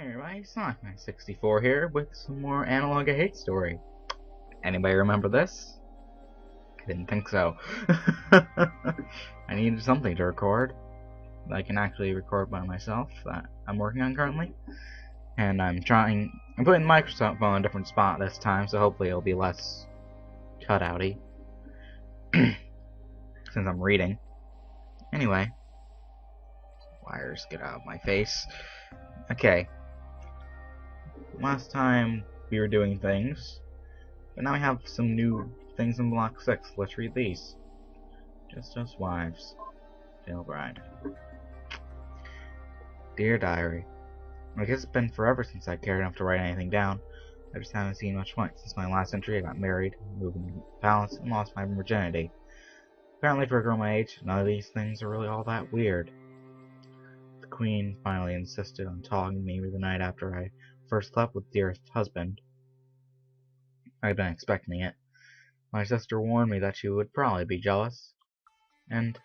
everybody, Sonic964 here with some more Analog hate story. Anybody remember this? I didn't think so. I needed something to record that I can actually record by myself that I'm working on currently. And I'm putting the microphone in a different spot this time, so hopefully it'll be less cutouty. Since I'm reading. Anyway. Wires, get out of my face. Okay. Last time we were doing things, but now we have some new things in Block 6. Let's read these. Just us wives. Dale Bride. Dear Diary, I guess it's been forever since I cared enough to write anything down. I just haven't seen much point since my last entry. I got married, moved into the palace, and lost my virginity. Apparently for a girl my age, none of these things are really all that weird. The Queen finally insisted on talking to me the night after I first slept with dearest husband. I'd been expecting it. My sister warned me that she would probably be jealous, and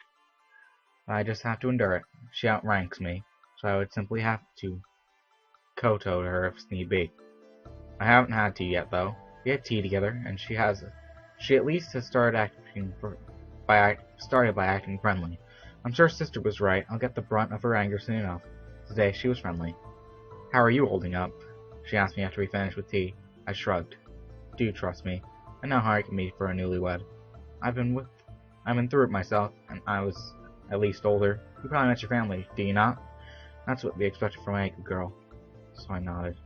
I just have to endure it. She outranks me, so I would simply have to kowtow to her if need be. I haven't had tea yet, though. We had tea together, and she at least has started by acting friendly. I'm sure sister was right. I'll get the brunt of her anger soon enough. Today she was friendly. How are you holding up? She asked me after we finished with tea. I shrugged. Do trust me. I know how I can be for a newlywed. I've been through it myself, and I was at least older. You probably met your family, do you not? That's what we expected from a good girl. So I nodded.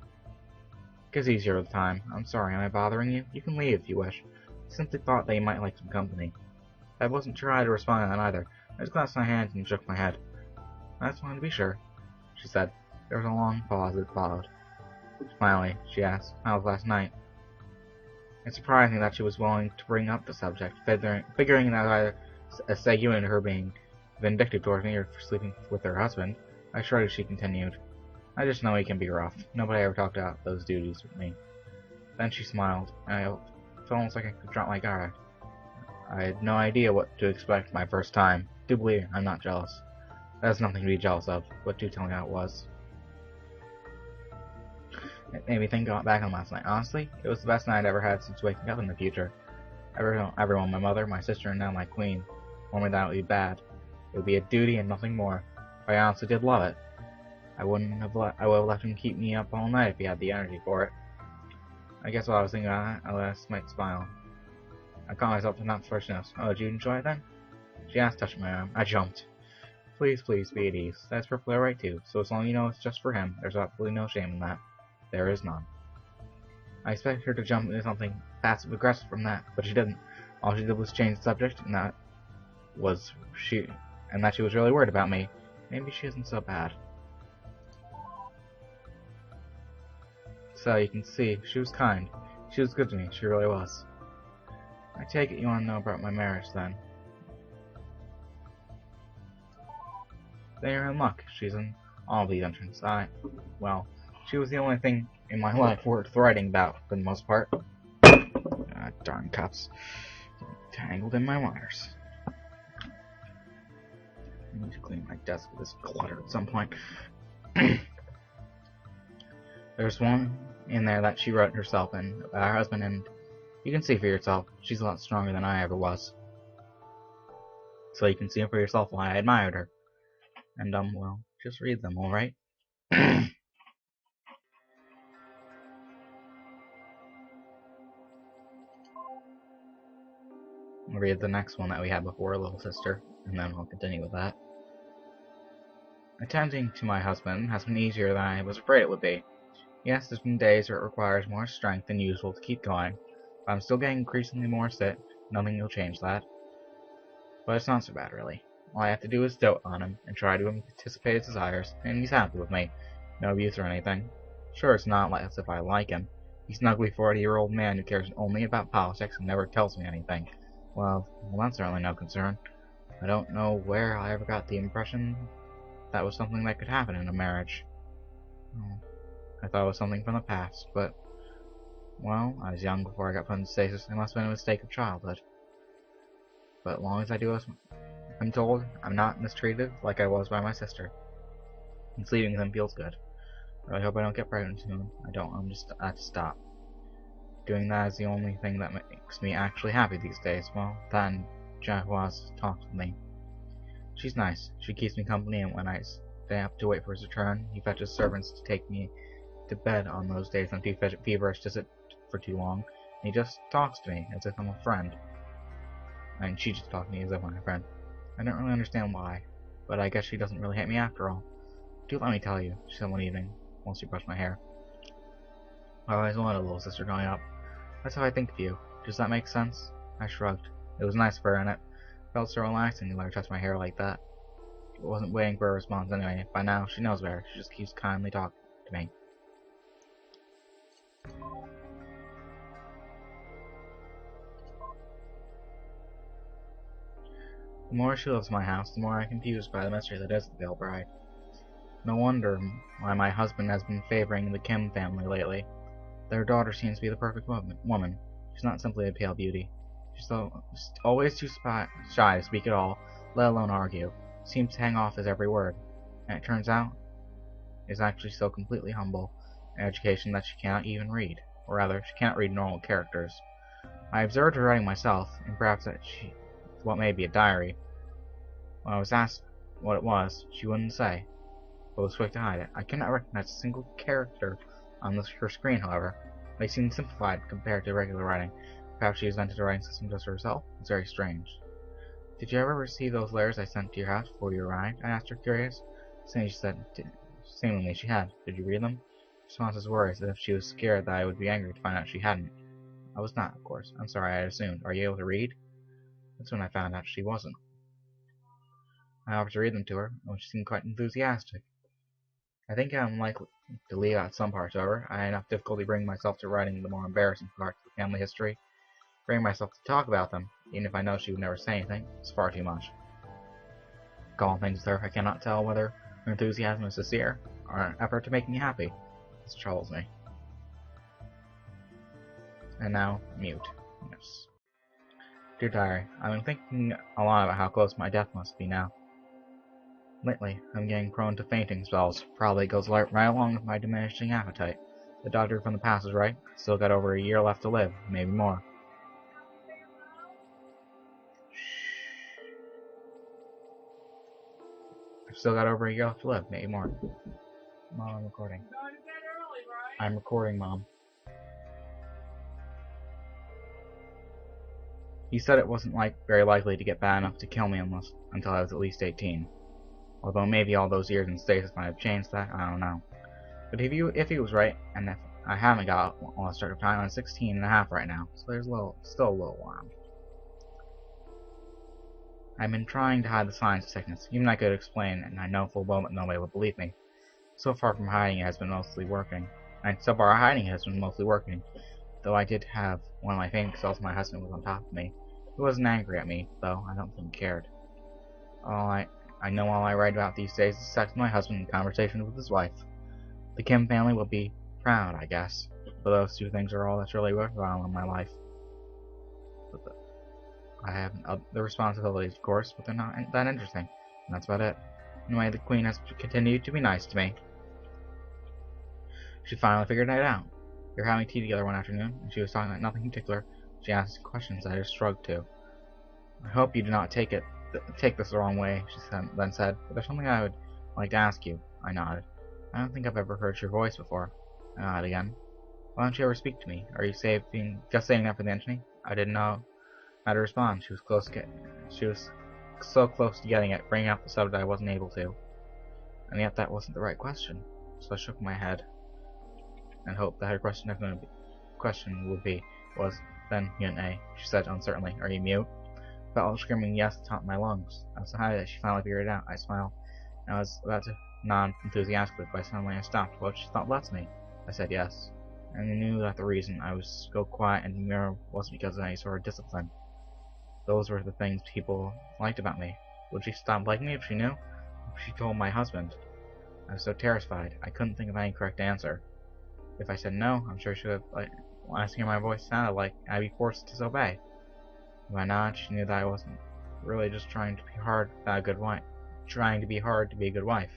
Gets easier with time. I'm sorry, am I bothering you? You can leave if you wish. I simply thought that you might like some company. I wasn't sure how to respond to that either. I just clasped my hands and shook my head. I just wanted to be sure, she said. There was a long pause that followed. Finally, she asked, how was last night? It's surprising that she was willing to bring up the subject, figuring that either a segue into her being vindictive towards me or for sleeping with her husband. I shrugged as she continued. I just know he can be rough. Nobody ever talked about those duties with me. Then she smiled, and I felt almost like I could drop my guard. I had no idea what to expect my first time. Do believe me, I'm not jealous. There's nothing to be jealous of, but do tell me how it was. It made me think back on last night. Honestly, it was the best night I'd ever had since waking up in the future. Everyone, my mother, my sister, and now my queen, told me that it would be bad. It would be a duty and nothing more. But I honestly did love it. I would have let him keep me up all night if he had the energy for it. I guess while I was thinking about that, I let a smite smile. I caught myself to not first notice. Oh, did you enjoy it then? She asked, touching my arm. I jumped. Please, be at ease. That's perfectly alright too. So as long as you know it's just for him, there's absolutely no shame in that. There is none. I expected her to jump into something passive-aggressive from that, but she didn't. All she did was change the subject, and that she was really worried about me. Maybe she isn't so bad. So you can see, she was kind. She was good to me. She really was. I take it you want to know about my marriage, then. Then you're in luck. She's in all these entrants. Well, she was the only thing in my life worth writing about, for the most part. Ah, darn cups. Tangled in my wires. I need to clean my desk with this clutter at some point. There's one in there that she wrote herself and about her husband, and you can see for yourself, she's a lot stronger than I ever was. So you can see for yourself why I admired her. And, well, just read them, alright? I'll read the next one that we had before, Little Sister, and then I'll continue with that. Attending to my husband has been easier than I was afraid it would be. Yes, there's been days where it requires more strength than usual to keep going, but I'm still getting increasingly more sick. Nothing will change that. But it's not so bad, really. All I have to do is dote on him and try to anticipate his desires, and he's happy with me. No abuse or anything. Sure, it's not as if I like him. He's an ugly 40-year-old man who cares only about politics and never tells me anything. Well, that's certainly no concern. I don't know where I ever got the impression that was something that could happen in a marriage. I thought it was something from the past, but, well, I was young before I got put into stasis. It must have been a mistake of childhood. But as long as I do as I'm told, I'm not mistreated like I was by my sister. And sleeping with him feels good. I really hope I don't get pregnant soon. I don't. I'm just have to stop. Doing that is the only thing that makes me actually happy these days. Well, that and Jack was talks with me. She's nice. She keeps me company, and when I stay up to wait for his return, he fetches servants to take me to bed on those days I'm too feverish to sit for too long. And he just talks to me as if I'm a friend. And she just talks to me as if I'm a friend. I don't really understand why, but I guess she doesn't really hate me after all. Do let me tell you, she said one evening, once she brushed my hair. I always wanted a little sister growing up. That's how I think of you. Does that make sense? I shrugged. It was nice of her, and it felt so relaxing to let her touch my hair like that. I wasn't waiting for a response anyway. By now, she knows better. She just keeps kindly talking to me. The more she lives in my house, the more I'm confused by the mystery that is the Veiled Bride. No wonder why my husband has been favoring the Kim family lately. Their daughter seems to be the perfect woman. She's not simply a pale beauty. She's always too shy to speak at all, let alone argue. Seems to hang off his every word. And it turns out, is actually so completely humble, an education that she cannot even read. Or rather, she cannot read normal characters. I observed her writing myself, and perhaps that what may be a diary. When I was asked what it was, she wouldn't say, but was quick to hide it. I cannot recognize a single character on her screen, however. They seem simplified compared to regular writing. Perhaps she has invented a writing system just for herself? It's very strange. Did you ever receive those letters I sent to your house before you arrived? I asked her, curious. Seemingly she had. Did you read them? Her responses were as if she was scared that I would be angry to find out she hadn't. I was not, of course. I'm sorry, I assumed. Are you able to read? That's when I found out she wasn't. I offered to read them to her, and she seemed quite enthusiastic. I think I'm likely to leave out some parts, however. I had enough difficulty bringing myself to writing the more embarrassing parts of the family history. Bringing myself to talk about them, even if I know she would never say anything, is far too much. Calling things with her, I cannot tell whether her enthusiasm is sincere, or an effort to make me happy. This troubles me. And now, mute. Yes. Dear Diary, I've been thinking a lot about how close my death must be now. Lately, I'm getting prone to fainting spells. Probably goes right along with my diminishing appetite. The doctor from the past was right. Still got over a year left to live, maybe more. I've still got over a year left to live, maybe more. Mom, I'm recording. I'm recording, Mom. He said it wasn't very likely to get bad enough to kill me until I was at least 18. Although maybe all those years in stasis might have changed that, I don't know. But if he was right, and if I haven't got a lost track of time, I'm 16 and a half right now, so there's still a little while. I've been trying to hide the signs of sickness. Even I could explain, and I know full well that nobody would believe me. So far from hiding it has been mostly working. Though I did have one of my fainting spells, my husband was on top of me. He wasn't angry at me, though. I don't think he cared. I know all I write about these days is sex with my husband and conversations with his wife. The Kim family will be proud, I guess. But those two things are all that's really worthwhile in my life. I have other responsibilities, of course, but they're not that interesting. And that's about it. Anyway, the Queen has continued to be nice to me. She finally figured it out. We were having tea together one afternoon, and she was talking about nothing in particular. She asked questions I just shrugged to. I hope you do not take this the wrong way, she then said, but there's something I would like to ask you. I nodded. I don't think I've ever heard your voice before. I nodded again. Why don't you ever speak to me? Are you just saying that for the entity? I didn't know how to respond. She was so close to getting it, bringing up the subject I wasn't able to. And yet that wasn't the right question. So I shook my head and hoped that her question was then A. She said uncertainly, Are you mute? I felt screaming yes at the top of my lungs. I was so happy that she finally figured it out. I smiled, and I was about to nod enthusiastically, but suddenly I stopped. What she thought left me? I said yes, and I knew that the reason I was so quiet and demure wasn't because of any sort of discipline. Those were the things people liked about me. Would she stop liking me if she knew? If she told my husband? I was so terrified, I couldn't think of any correct answer. If I said no, I'm sure she would asking her my voice sounded like I'd be forced to disobey. If I nodded, she knew that I wasn't really just trying to be hard to be a good wife.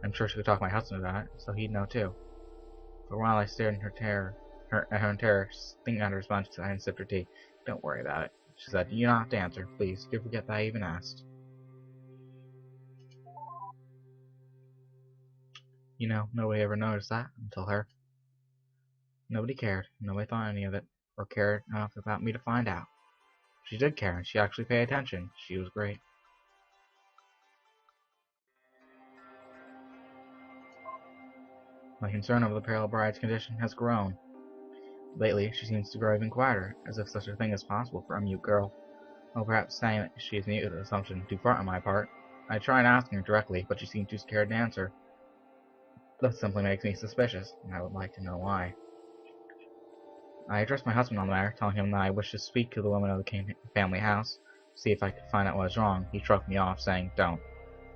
I'm sure she could talk my husband about it, so he'd know too. For a while I stared in at her in terror, thinking how to respond to I sipped her tea. Don't worry about it, she said. You don't have to answer, please. You forget that I even asked. You know, nobody ever noticed that until her. Nobody cared. Nobody thought any of it, or cared enough about me to find out. She did care, and she actually paid attention. She was great. My concern over the pale bride's condition has grown. Lately, she seems to grow even quieter, as if such a thing is possible for a mute girl. Or perhaps saying that she is mute is an assumption too far on my part. I tried asking her directly, but she seemed too scared to answer. That simply makes me suspicious, and I would like to know why. I addressed my husband on the matter, telling him that I wished to speak to the woman of the family house, to see if I could find out what was wrong. He shrugged me off, saying, "Don't.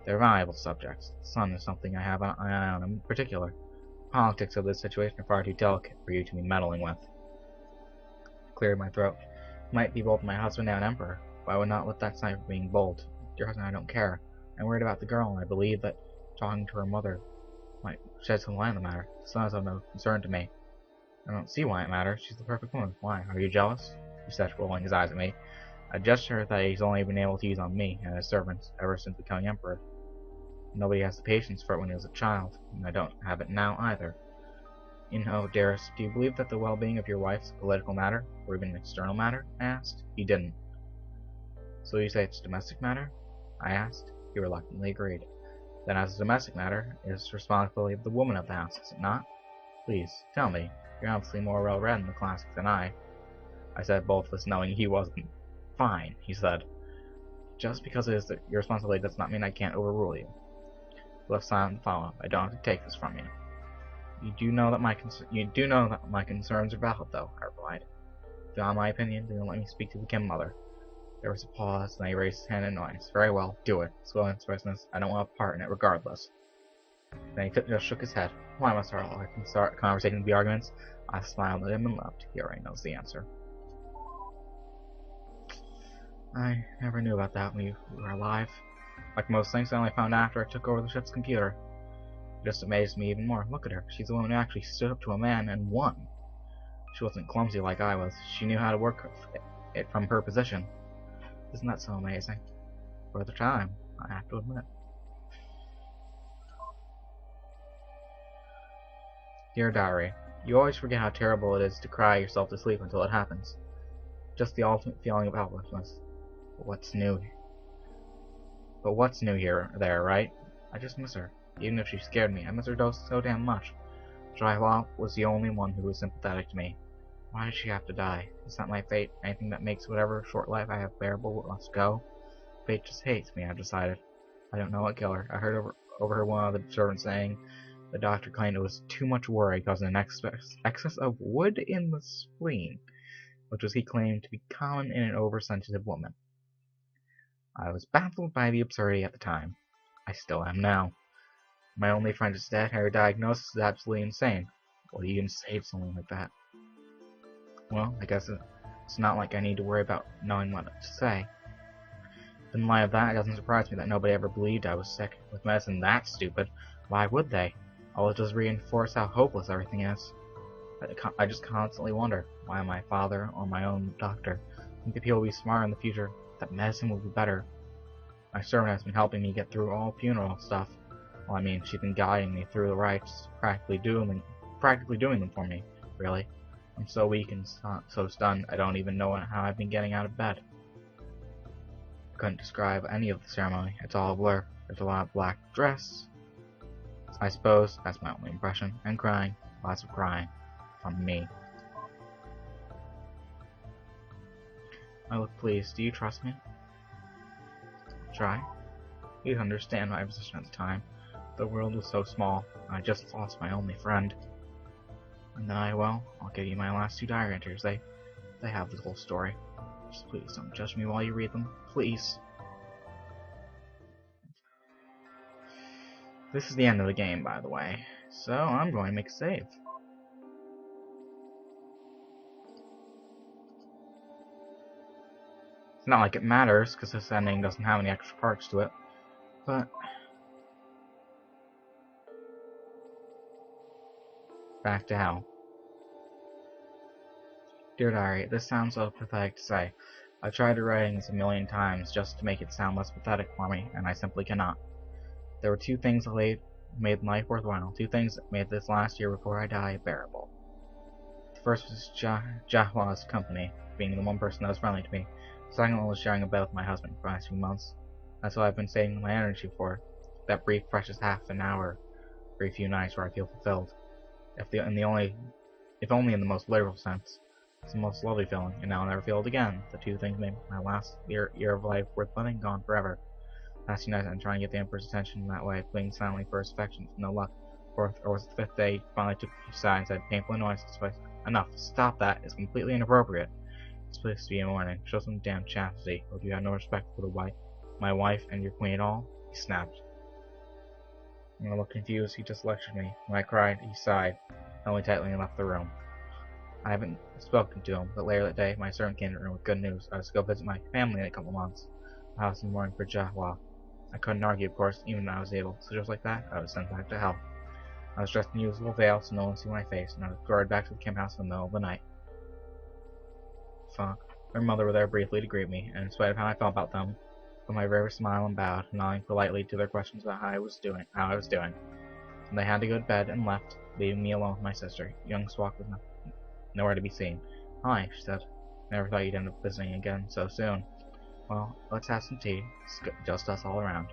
They're valuable subjects. The son is something I have an eye on in particular. The politics of this situation are far too delicate for you to be meddling with." I cleared my throat. He might be both my husband and emperor, but I would not let that stand for being bold. Dear husband, I don't care. I'm worried about the girl, and I believe that talking to her mother might shed some light on the matter. The son is of no concern to me. I don't see why it matters. She's the perfect woman. Why? Are you jealous? He said, rolling his eyes at me. A gesture that he's only been able to use on me and his servants ever since becoming emperor. Nobody has the patience for it when he was a child, and I don't have it now either. You know, dearest, do you believe that the well-being of your wife is a political matter, or even an external matter? I asked. He didn't. So you say it's a domestic matter? I asked. He reluctantly agreed. Then as a domestic matter, it is the responsibility of the woman of the house, is it not? Please, tell me. You're obviously more well-read in the classics than I said, both of us knowing he wasn't. Fine, he said. Just because it is your responsibility does not mean I can't overrule you. He left silent and followed. I don't have to take this from you. You do know that my concerns are valid, though, I replied. If you want my opinion, then let me speak to the Kim mother. There was a pause, then he raised his hand in annoyance. Very well, do it. It's William's business. I don't want a part in it regardless. Then he just shook his head. Why must I start conversating with the arguments? I smiled at him and laughed. He already knows the answer. I never knew about that when you were alive. Like most things, I only found out after I took over the ship's computer. It just amazed me even more. Look at her. She's the woman who actually stood up to a man and won. She wasn't clumsy like I was. She knew how to work it from her position. Isn't that so amazing? For the time, I have to admit. Dear Diary, you always forget how terrible it is to cry yourself to sleep until it happens. Just the ultimate feeling of helplessness. But what's new there, right? I just miss her. Even if she scared me, I miss her so damn much. Jaiwa was the only one who was sympathetic to me. Why did she have to die? It's not my fate. Anything that makes whatever short life I have bearable must go. Fate just hates me, I've decided. I don't know what killed her. I heard overheard one of the servants saying the doctor claimed it was too much worry causing an excess of wood in the spleen, which was he claimed to be common in an oversensitive woman. I was baffled by the absurdity at the time. I still am now. My only friend is dead, and her diagnosis is absolutely insane. What do you even say to something like that? Well, I guess it's not like I need to worry about knowing what to say. In light of that, it doesn't surprise me that nobody ever believed I was sick. With medicine that stupid, why would they? All it does reinforce how hopeless everything is. I just constantly wonder, why my father or my own doctor think that people will be smarter in the future, that medicine will be better. My servant has been helping me get through all funeral stuff. Well, I mean, she's been guiding me through the rites, practically doing them for me, really. I'm so weak and so stunned, I don't even know how I've been getting out of bed. I couldn't describe any of the ceremony. It's all a blur. There's a lot of black dress, I suppose, that's my only impression, and crying. Lots of crying. From me. I look pleased. Do you trust me? Try. You'd understand my position at the time. The world was so small, and I just lost my only friend. And then I'll give you my last 2 diary entries. They have the whole story. Just please don't judge me while you read them. Please. This is the end of the game, by the way. So I'm going to make a save. It's not like it matters, because this ending doesn't have any extra parts to it. But Back to hell. Dear Diary, this sounds so pathetic to say. I've tried writing this a million times just to make it sound less pathetic for me, and I simply cannot. There were two things that made life worthwhile, two things that made this last year before I die bearable. The first was Jahwa's company, being the one person that was friendly to me. The second one was sharing a bed with my husband for the last few months. That's what I've been saving my energy for. That brief, precious half an hour, every few nights where I feel fulfilled. If only in the most literal sense. It's the most lovely feeling, and now I'll never feel it again. The two things made my last year of life worth living gone forever. Last night I'm trying to get the Emperor's attention in that way, pleading silently for his affection, no luck. Or was it the fifth day he finally took me aside and said, painfully annoyed, enough, stop that, it's completely inappropriate. It's supposed to be a warning, show some damn chastity, or do you have no respect for my wife and your queen at all? He snapped. And a little confused, he just lectured me. When I cried, he sighed, held me tightly and left the room. I haven't spoken to him, but later that day, my servant came to the room with good news. I was to go visit my family in a couple months. The house in the morning for Jahwa. I couldn't argue, of course, even when I was able, so just like that, I was sent back to hell. I was dressed in the usual veil so no one would see my face, and I was guarded back to the camp house in the middle of the night. Fuck. My mother were there briefly to greet me, and in spite of how I felt about them, with my rare smile and bowed, nodding politely to their questions about how I was doing. And they had to go to bed and left, leaving me alone with my sister. Young Swak was nowhere to be seen. Hi, she said. Never thought you'd end up visiting again so soon. Well, let's have some tea. It's just us all around.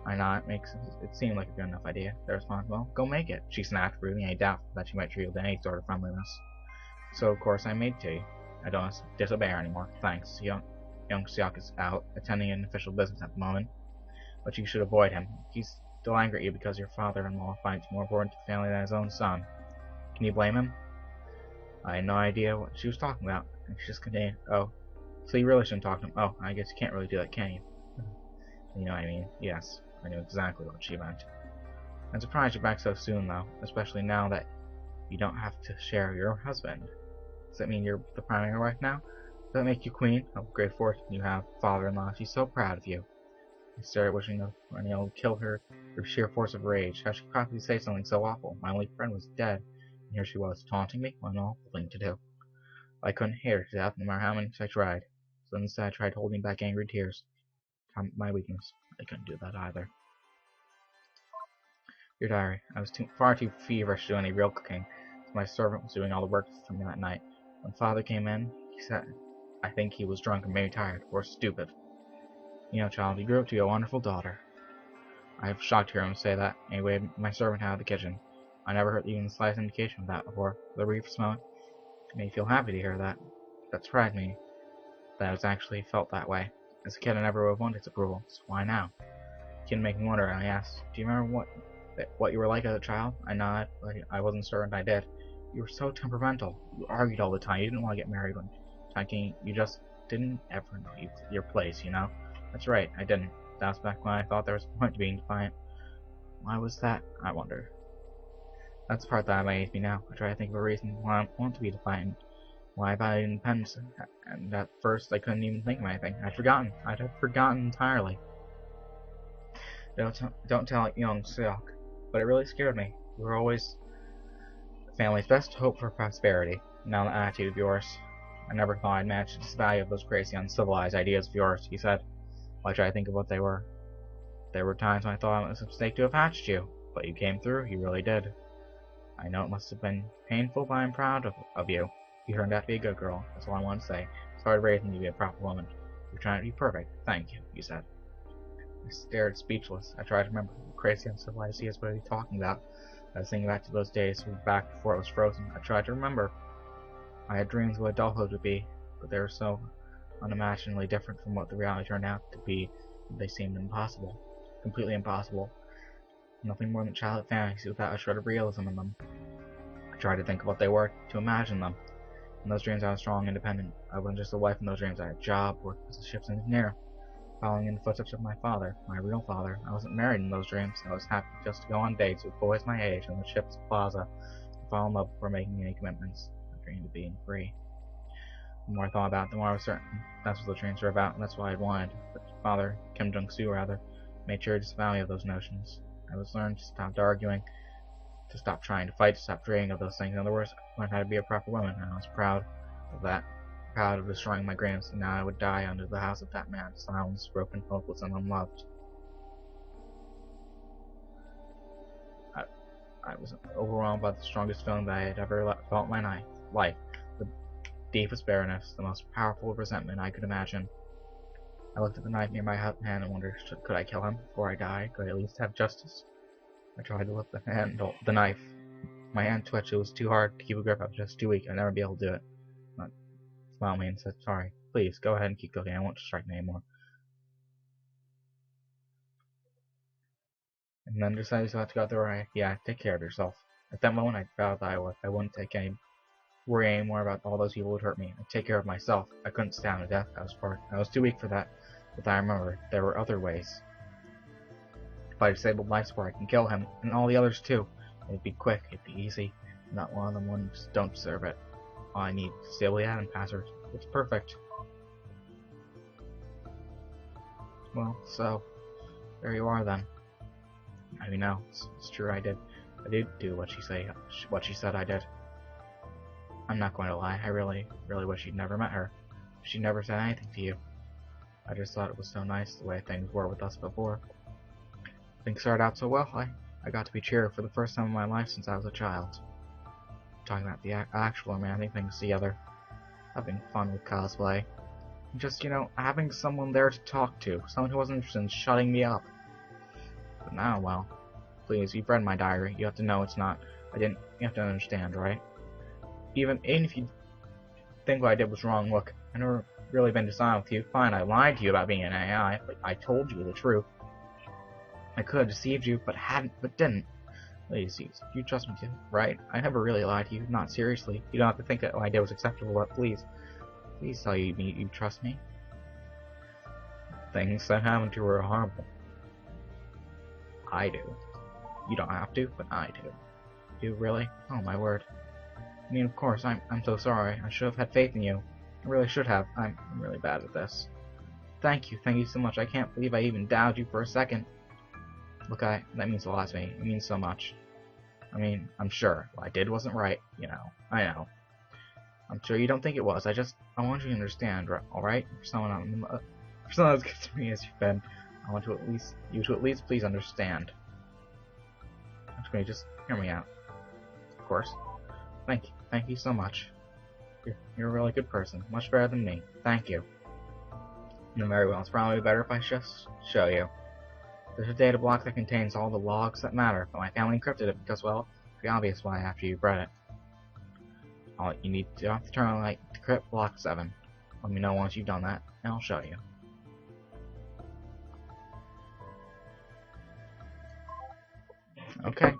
I nodded. It seemed like a good enough idea. They responded, well, go make it, she snapped, proving any doubt that she might treat with any sort of friendliness. So, of course, I made tea. I don't disobey her anymore. Thanks. Young Siak is out, attending an official business at the moment. But you should avoid him. He's still angry at you because your father-in-law finds you more important to the family than his own son. Can you blame him? I had no idea what she was talking about, and she just continued, oh, so you really shouldn't talk to him. Oh, I guess you can't really do that, can you? You know what I mean? Yes, I knew exactly what she meant. I'm surprised you're back so soon, though, especially now that you don't have to share your husband. Does that mean you're the primary wife now? Does that make you queen? Oh, great fortune you have, father-in-law. She's so proud of you. I started wishing Rennie would kill her through sheer force of rage. How she could possibly say something so awful? My only friend was dead, and here she was, taunting me? What an awful thing to do. I couldn't hate her to death, no matter how many times I tried. So instead I tried holding back angry tears. My weakness. I couldn't do that either. Your diary. I was far too feverish to do any real cooking, so my servant was doing all the work for me that night. When father came in, he said, I think he was drunk and maybe tired, or stupid. You know, child, you grew up to be a wonderful daughter. I was shocked to hear him say that. Anyway, my servant out of the kitchen. I never heard even the slightest indication of that before. The briefest moment, it made me feel happy to hear that. That surprised me, that I was actually felt that way. As a kid, I never would have wanted his approval, so why now? It didn't make me wonder, and I asked, do you remember what you were like as a child? I nodded, but I wasn't certain I did. You were so temperamental. You argued all the time. You didn't want to get married when talking. You just didn't ever know your place, you know? That's right, I didn't. That was back when I thought there was a point to being defiant. Why was that? I wonder. That's the part that amazed me now. I try to think of a reason why I want to be defiant. Why I valued independence, and at first I couldn't even think of anything. I'd forgotten entirely. Don't tell young Seok, but it really scared me. We were always the family's best hope for prosperity. Now the attitude of yours. I never thought I'd match the value of those crazy, uncivilized ideas of yours, he said. Well, I try to think of what they were. There were times when I thought it was a mistake to have hatched you, but you came through, you really did. I know it must have been painful, but I'm proud of you. You turned out to be a good girl, that's all I want to say. It's hard raising you to be a proper woman. You're trying to be perfect. Thank you, he said. I stared speechless. I tried to remember what crazy uncivilized ideas what he was talking about. I was thinking back to those days back before it was frozen. I tried to remember. I had dreams of what adulthood would be, but they were so unimaginably different from what the reality turned out to be. They seemed impossible. Completely impossible. Nothing more than childhood fantasies without a shred of realism in them. I tried to think of what they were, to imagine them. In those dreams I was strong and independent. I wasn't just a wife in those dreams. I had a job, worked as a ship's engineer, following in the footsteps of my father, my real father. I wasn't married in those dreams. I was happy just to go on dates with boys my age in the ship's plaza and fall in love before making any commitments. I dreamed of being free. The more I thought about it, the more I was certain that's what the dreams were about, and that's what I wanted. But father, Kim Jung-soo rather, made sure to disavow those notions. I was learned to stop arguing to stop trying to fight, to stop dreaming of those things. In other words, I learned how to be a proper woman, and I was proud of that. Proud of destroying my grams, and now I would die under the house of that man, silenced, broken, hopeless, and unloved. I was overwhelmed by the strongest feeling that I had ever felt in my life. The deepest bitterness, the most powerful resentment I could imagine. I looked at the knife near my hand and wondered, could I kill him before I die? Could I at least have justice? I tried to lift the knife. My hand twitched. It was too hard to keep a grip. I was just too weak. I'd never be able to do it. I smiled at me and said, sorry. Please, go ahead and keep cooking. I won't strike me anymore. And then decided to go out the way. Yeah, take care of yourself. At that moment, I vowed that I wouldn't worry anymore about all those people who would hurt me. I'd take care of myself. I couldn't stand to death. I was too weak for that. But I remembered there were other ways. If I disabled life support, I can kill him, and all the others too. It'd be quick, it'd be easy. Not one of them ones don't deserve it. All I need is a stable admin password. It's perfect. Well, so there you are then. I mean, no, it's true. I did do what she said I did. I'm not going to lie. I really wish you'd never met her. She never said anything to you. I just thought it was so nice the way things were with us before. Things started out so well. I got to be cheered for the first time in my life since I was a child. Talking about the actual romantic things together. Having fun with cosplay. Just, having someone there to talk to. Someone who wasn't interested in shutting me up. But now, well, please, you've read my diary. You have to know it's not. You have to understand, right? Even if you think what I did was wrong, look, I've never really been dishonest with you. Fine, I lied to you about being an AI, but I told you the truth. I could have deceived you, but didn't. Please, you trust me too, right? I never really lied to you, not seriously. You don't have to think that what I did was acceptable, but please tell you trust me. Things that happened to her are horrible. I do. You don't have to, but I do. You really? Oh my word. I mean, of course, I'm so sorry. I should have had faith in you. I really should have. I'm really bad at this. Thank you so much. I can't believe I even doubted you for a second. Look, that means a lot to me. It means so much. I mean, I'm sure what I did wasn't right, I know. I'm sure you don't think it was. I want you to understand, alright? For someone as good to me as you've been, I want you to at least please understand. Just hear me out. Of course. Thank you so much. You're a really good person. Much better than me. Thank you. No, very well. It's probably better if I just show you. There's a data block that contains all the logs that matter, but my family encrypted it because, well, it's pretty obvious why after you've read it. All you need to have to turn on decrypt block 7. Let me know once you've done that, and I'll show you. Okay.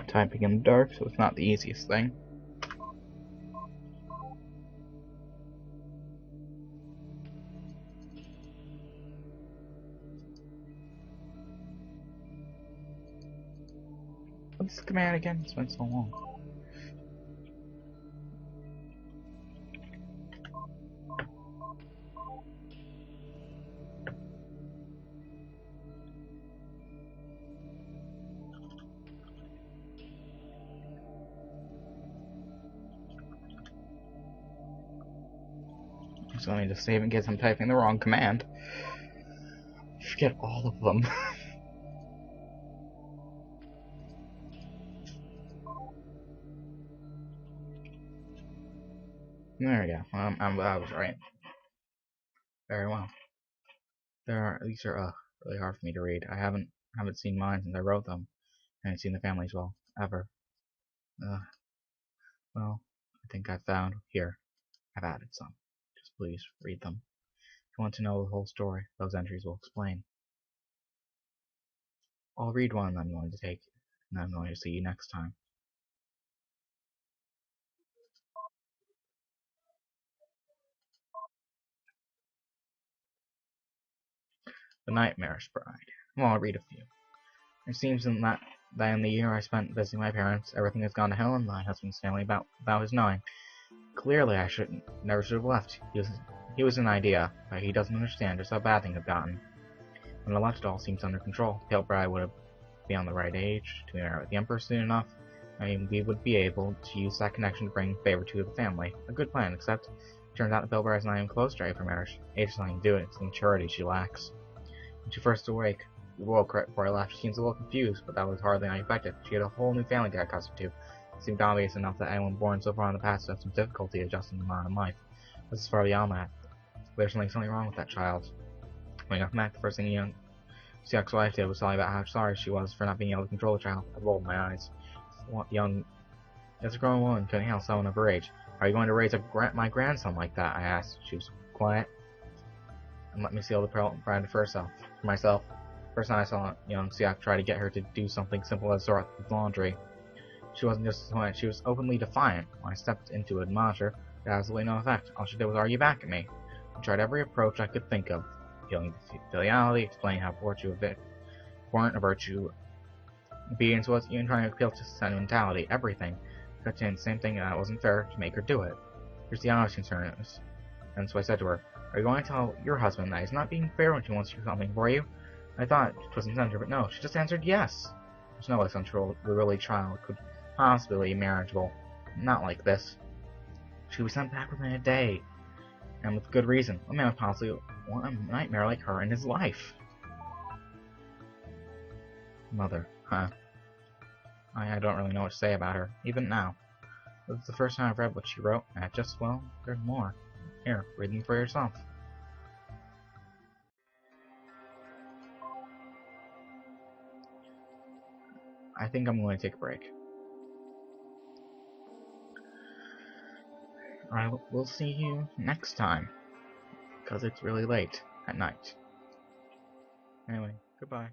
Typing in the dark, so it's not the easiest thing. What's the command again? It's been so long. So I need to save in case I'm typing the wrong command. Forget all of them. There we go. I was right. Very well. These are really hard for me to read. I haven't seen mine since I wrote them. I haven't seen the families well ever. Well, I think I've found here. I've added some. Just please read them. If you want to know the whole story, those entries will explain. I'll read one I'm going to take, and I'm going to see you next time. The Nightmare's Bride. Well, I'll read a few. It seems in that That in the year I spent visiting my parents, everything has gone to hell in my husband's family without his knowing. Clearly, I never should have left. He was an idea, but he doesn't understand just how bad things have gotten. When I left, it all seems under control. Pale Bride would be on the right age to marry with the Emperor soon enough. I mean, we would be able to use that connection to bring favor to the family. A good plan, except it turns out the Pale Bride is not even close to ready for marriage. Age is nothing to do it, it's the maturity she lacks. When she first woke right before I left, she seems a little confused, but that was hardly unexpected. She had a whole new family to get accustomed to. It seemed obvious enough that anyone born so far in the past would have some difficulty adjusting to modern life. This is far beyond that. There's something wrong with that child. When I got back, the first thing young Siak's wife did was tell me about how sorry she was for not being able to control the child. I rolled my eyes. As a grown woman couldn't handle someone of her age. Are you going to raise my grandson like that? I asked. She was quiet and let me seal the bride for myself. First time I saw young Siak try to get her to do something simple as sort the laundry. She wasn't just disappointed, she was openly defiant. When I stepped in to admonish her, it had absolutely no effect. All she did was argue back at me. I tried every approach I could think of, appealing to filiality, explaining how weren't a virtue. Obedience was, even trying to appeal to sentimentality, everything. Cut to the same thing, and it wasn't fair to make her do it. Here's the honest concern, and so I said to her, are you going to tell your husband that he's not being fair when he wants to do something for you? I thought it was incentive, but no, she just answered yes. There's no way some really child could possibly be marriageable. Not like this. She was sent back within a day, and with good reason. A man would possibly want a nightmare like her in his life. Mother, huh? I don't really know what to say about her, even now. This is the first time I've read what she wrote, and there's more. Here, read them for yourself. I think I'm going to take a break. I will see you next time, because it's really late at night. Anyway, goodbye.